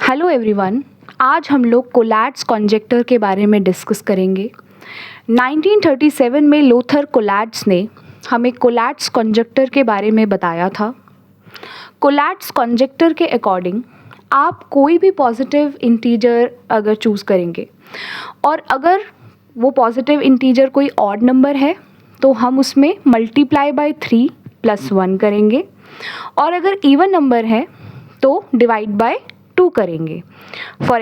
Hello everyone, आज हम लोग कोलैट्स कॉन्जेक्टर के बारे में डिस्कस करेंगे। 1937 में लोथर कोलैट्स ने हमें कोलैट्स कॉन्जेक्टर के बारे में बताया था। कोलैट्स कॉन्जेक्टर के अकॉर्डिंग आप कोई भी पॉजिटिव इंटीजर अगर चूज़ करेंगे और अगर वो पॉजिटिव इंटीजर कोई ऑड नंबर है तो हम उसमें मल्टीप्लाई बाय 3 + 1 करेंगे, और अगर इवन नंबर है तो डिवाइड बाय 2 करेंगे। फॉर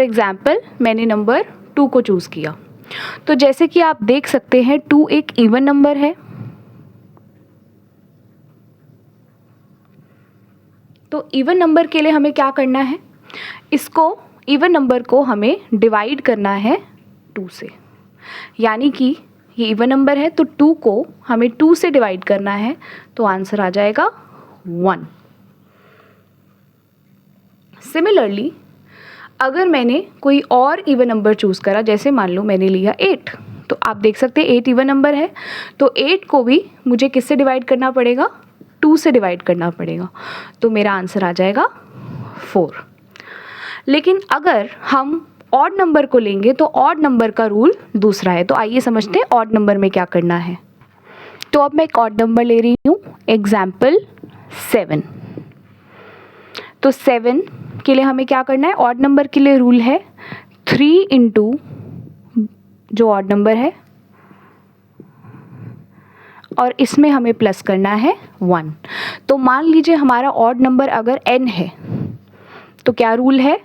एग्ज़ाम्पल मैंने नंबर 2 को चूज़ किया, तो जैसे कि आप देख सकते हैं 2 एक इवन नंबर है, तो इवन नंबर के लिए हमें क्या करना है, इसको इवन नंबर को हमें डिवाइड करना है 2 से। यानी कि ये इवन नंबर है तो 2 को हमें 2 से डिवाइड करना है, तो आंसर आ जाएगा 1। सिमिलरली अगर मैंने कोई और इवन नंबर चूज़ करा, जैसे मान लो मैंने लिया 8, तो आप देख सकते हैं 8 इवन नंबर है, तो 8 को भी मुझे किससे डिवाइड करना पड़ेगा, 2 से डिवाइड करना पड़ेगा, तो मेरा आंसर आ जाएगा 4। लेकिन अगर हम ऑड नंबर को लेंगे तो ऑड नंबर का रूल दूसरा है। तो आइए समझते हैं ऑड नंबर में क्या करना है। तो अब मैं एक ऑड नंबर ले रही हूँ, एग्जाम्पल 7। तो 7 के लिए हमें क्या करना है, ऑड नंबर के लिए रूल है 3 × जो ऑड नंबर है और इसमें हमें प्लस करना है 1। तो मान लीजिए हमारा ऑड नंबर अगर n है तो क्या रूल है,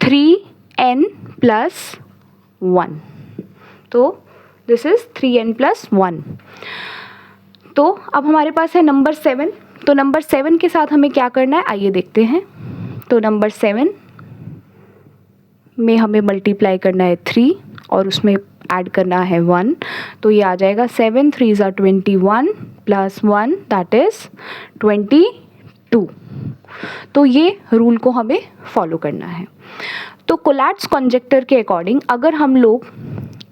3n + 1। तो दिस इज 3n + 1। तो अब हमारे पास है नंबर 7, तो नंबर 7 के साथ हमें क्या करना है, आइए देखते हैं। तो नंबर 7 में हमें मल्टीप्लाई करना है 3 और उसमें ऐड करना है 1, तो ये आ जाएगा 7 3 = 21 + 1 दैट इज़ 22। तो ये रूल को हमें फॉलो करना है। तो कोलैट्स कॉन्जेक्टर के अकॉर्डिंग अगर हम लोग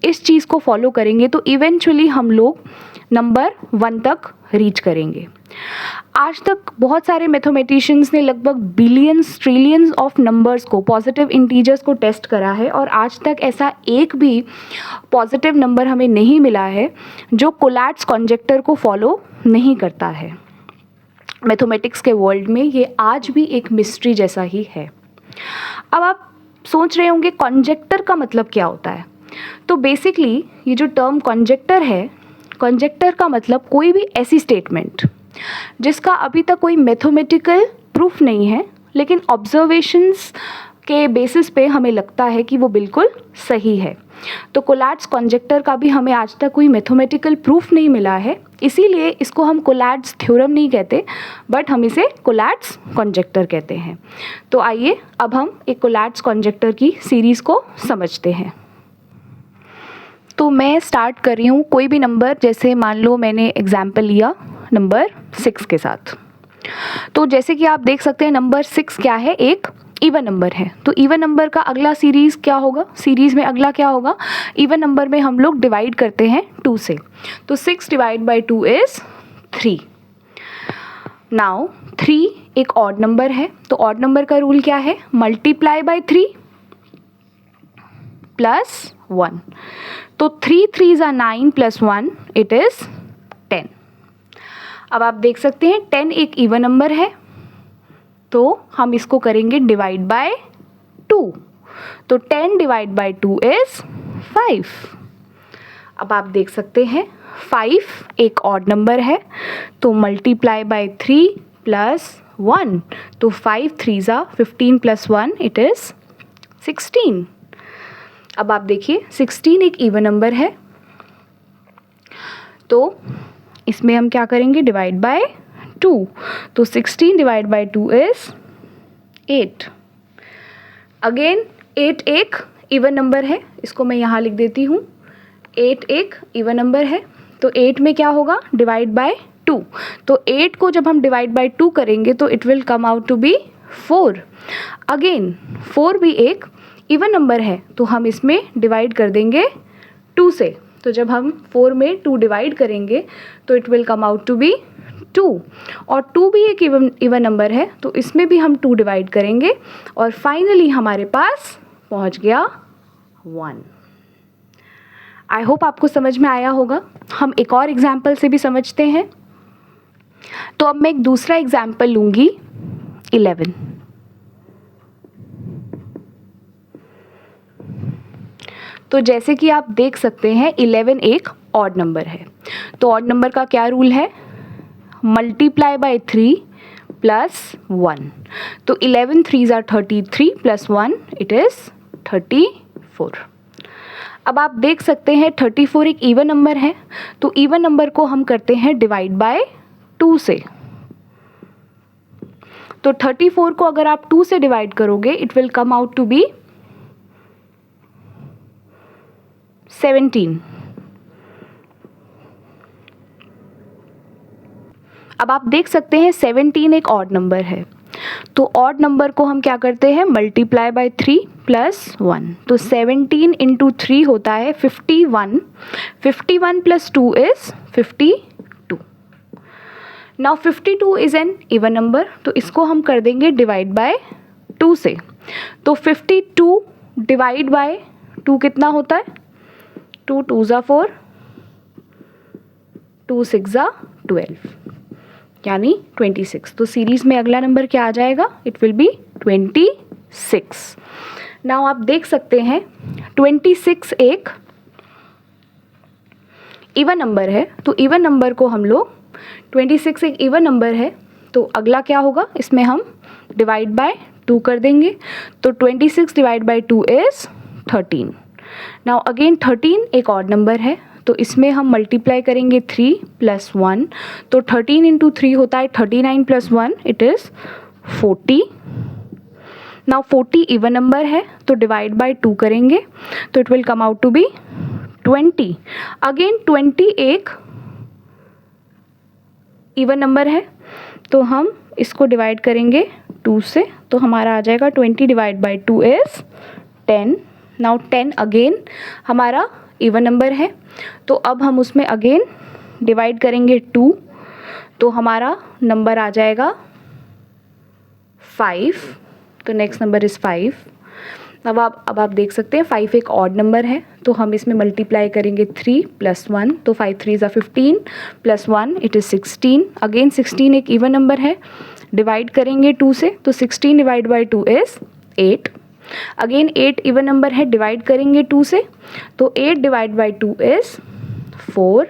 इस चीज़ को फॉलो करेंगे तो इवेंचुअली हम लोग नंबर 1 तक रीच करेंगे। आज तक बहुत सारे मैथमेटिशियंस ने लगभग बिलियंस ट्रिलियंस ऑफ नंबर्स को, पॉजिटिव इंटीजर्स को टेस्ट करा है, और आज तक ऐसा एक भी पॉजिटिव नंबर हमें नहीं मिला है जो कोलैट्स कॉन्जेक्टर को फॉलो नहीं करता है। मैथमेटिक्स के वर्ल्ड में ये आज भी एक मिस्ट्री जैसा ही है। अब आप सोच रहे होंगे कॉन्जेक्टर का मतलब क्या होता है। तो बेसिकली ये जो टर्म कॉन्जेक्टर है, कॉन्जेक्टर का मतलब कोई भी ऐसी स्टेटमेंट जिसका अभी तक कोई मैथमेटिकल प्रूफ नहीं है, लेकिन ऑब्जर्वेशंस के बेसिस पे हमें लगता है कि वो बिल्कुल सही है। तो कोलैट्स कॉन्जेक्टर का भी हमें आज तक कोई मैथमेटिकल प्रूफ नहीं मिला है, इसीलिए इसको हम कोलैट्स थ्योरम नहीं कहते, बट हम इसे कोलैट्स कॉन्जेक्टर कहते हैं। तो आइए अब हम एक कोलैट्स कॉन्जेक्टर की सीरीज़ को समझते हैं। तो मैं स्टार्ट कर रही हूँ कोई भी नंबर, जैसे मान लो मैंने एग्जाम्पल लिया नंबर 6 के साथ। तो जैसे कि आप देख सकते हैं नंबर 6 क्या है, एक इवन नंबर है। तो इवन नंबर का अगला सीरीज़ क्या होगा, सीरीज़ में अगला क्या होगा, इवन नंबर में हम लोग डिवाइड करते हैं 2 से। तो 6 / 2 इज़ 3। नाउ 3 एक ऑड नंबर है, तो ऑड नंबर का रूल क्या है, मल्टीप्लाई बाय 3 + 1। तो 3 3 = 9 + 1 इट इज़ 10। अब आप देख सकते हैं 10 एक इवन नंबर है, तो हम इसको करेंगे डिवाइड बाय 2। तो 10 / 2 इज़ 5। अब आप देख सकते हैं 5 एक ऑड नंबर है, तो मल्टीप्लाई बाय 3 + 1, तो 5 3 = 15 + 1 इट इज़ 16। अब आप देखिए 16 एक इवन नंबर है, तो इसमें हम क्या करेंगे, डिवाइड बाय 2। तो 16 / 2 इज़ 8। अगेन 8 एक इवन नंबर है, इसको मैं यहाँ लिख देती हूँ। 8 एक इवन नंबर है, तो 8 में क्या होगा, डिवाइड बाय 2। तो 8 को जब हम डिवाइड बाय 2 करेंगे तो it will come out to be 4। Again 4 भी एक इवन नंबर है, तो हम इसमें डिवाइड कर देंगे 2 से। तो जब हम 4 में 2 डिवाइड करेंगे तो it will come out to be 2 और 2 भी एक इवन नंबर है, तो इसमें भी हम 2 डिवाइड करेंगे और फाइनली हमारे पास पहुंच गया 1। आई होप आपको समझ में आया होगा। हम एक और एग्जाम्पल से भी समझते हैं। तो अब मैं एक दूसरा एग्जाम्पल लूँगी 11। तो जैसे कि आप देख सकते हैं 11 एक ऑड नंबर है। तो ऑड नंबर का क्या रूल है? Multiply by 3 plus 1। तो 11 3s are 33 plus 1 it is 34। अब आप देख सकते हैं 34 एक इवन नंबर है, तो इवन नंबर को हम करते हैं डिवाइड बाय 2 से। तो 34 को अगर आप 2 से डिवाइड करोगे it will come out to be 17। अब आप देख सकते हैं 17 एक ऑड नंबर है, तो ऑड नंबर को हम क्या करते हैं? Multiply by 3 plus 1। तो 17 इंटू 3 होता है 51। 51 plus 2 is 52। Now 52 is an even number, तो इसको हम कर देंगे डिवाइड बाय 2 से। तो 52 डिवाइड बाय 2 कितना होता है? 2 2s are 4, 2 6s are 12 यानी 26। तो सीरीज में अगला नंबर क्या आ जाएगा? It will be 26। नाउ आप देख सकते हैं 26 एक इवन नंबर है, तो इवन नंबर को हम लोग 26 एक इवन नंबर है, तो अगला क्या होगा? इसमें हम डिवाइड बाय 2 कर देंगे। तो 26 divide by 2 is 13। Now again 13 एक ऑड नंबर है, तो इसमें हम मल्टीप्लाई करेंगे 3 प्लस 1। तो 13 इंटू 3 होता है 39 plus 1 it is 40। Now 40 even number है, तो डिवाइड बाय 2 करेंगे तो it will come out to be 20। Again 20 एक इवन नंबर है, तो हम इसको डिवाइड करेंगे 2 से, तो हमारा आ जाएगा 20 divide by 2 is 10। Now 10 again हमारा इवन नंबर है, तो अब हम उसमें अगेन डिवाइड करेंगे 2, तो हमारा नंबर आ जाएगा 5। तो नेक्स्ट नंबर इज़ 5। अब आप देख सकते हैं 5 एक ऑड नंबर है, तो हम इसमें मल्टीप्लाई करेंगे 3 प्लस 1। तो 5 3s are 15 plus 1 it is 16। Again 16 एक इवन नंबर है, डिवाइड करेंगे 2 से, तो 16 divide by 2 is 8। Again 8 even number है, डिवाइड करेंगे 2 से, तो 8 divide by 2 is 4।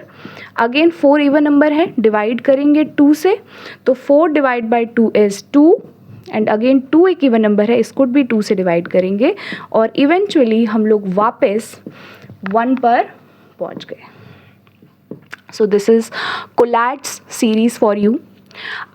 Again 4 even number है, डिवाइड करेंगे 2 से, तो 4 divide by 2 is 2। And again 2 एक इवन नंबर है, इसको भी 2 से डिवाइड करेंगे और इवेंचुअली हम लोग वापस 1 पर पहुंच गए। So this is Collatz series for you.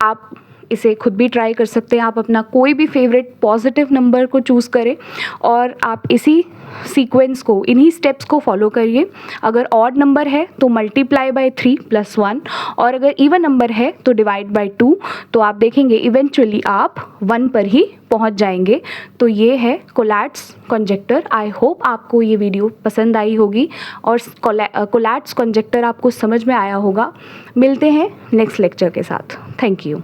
आप इसे खुद भी ट्राई कर सकते हैं। आप अपना कोई भी फेवरेट पॉजिटिव नंबर को चूज़ करें और आप इसी सीक्वेंस को, इन्हीं स्टेप्स को फॉलो करिए। अगर ऑड नंबर है तो मल्टीप्लाई बाय 3 प्लस 1, और अगर इवन नंबर है तो डिवाइड बाय 2। तो आप देखेंगे इवेंचुअली आप 1 पर ही पहुंच जाएंगे। तो ये है कोलैट्स कॉन्जेक्टर। आई होप आपको ये वीडियो पसंद आई होगी और कोलैट्स कॉन्जेक्टर आपको समझ में आया होगा। मिलते हैं नेक्स्ट लेक्चर के साथ। Thank you.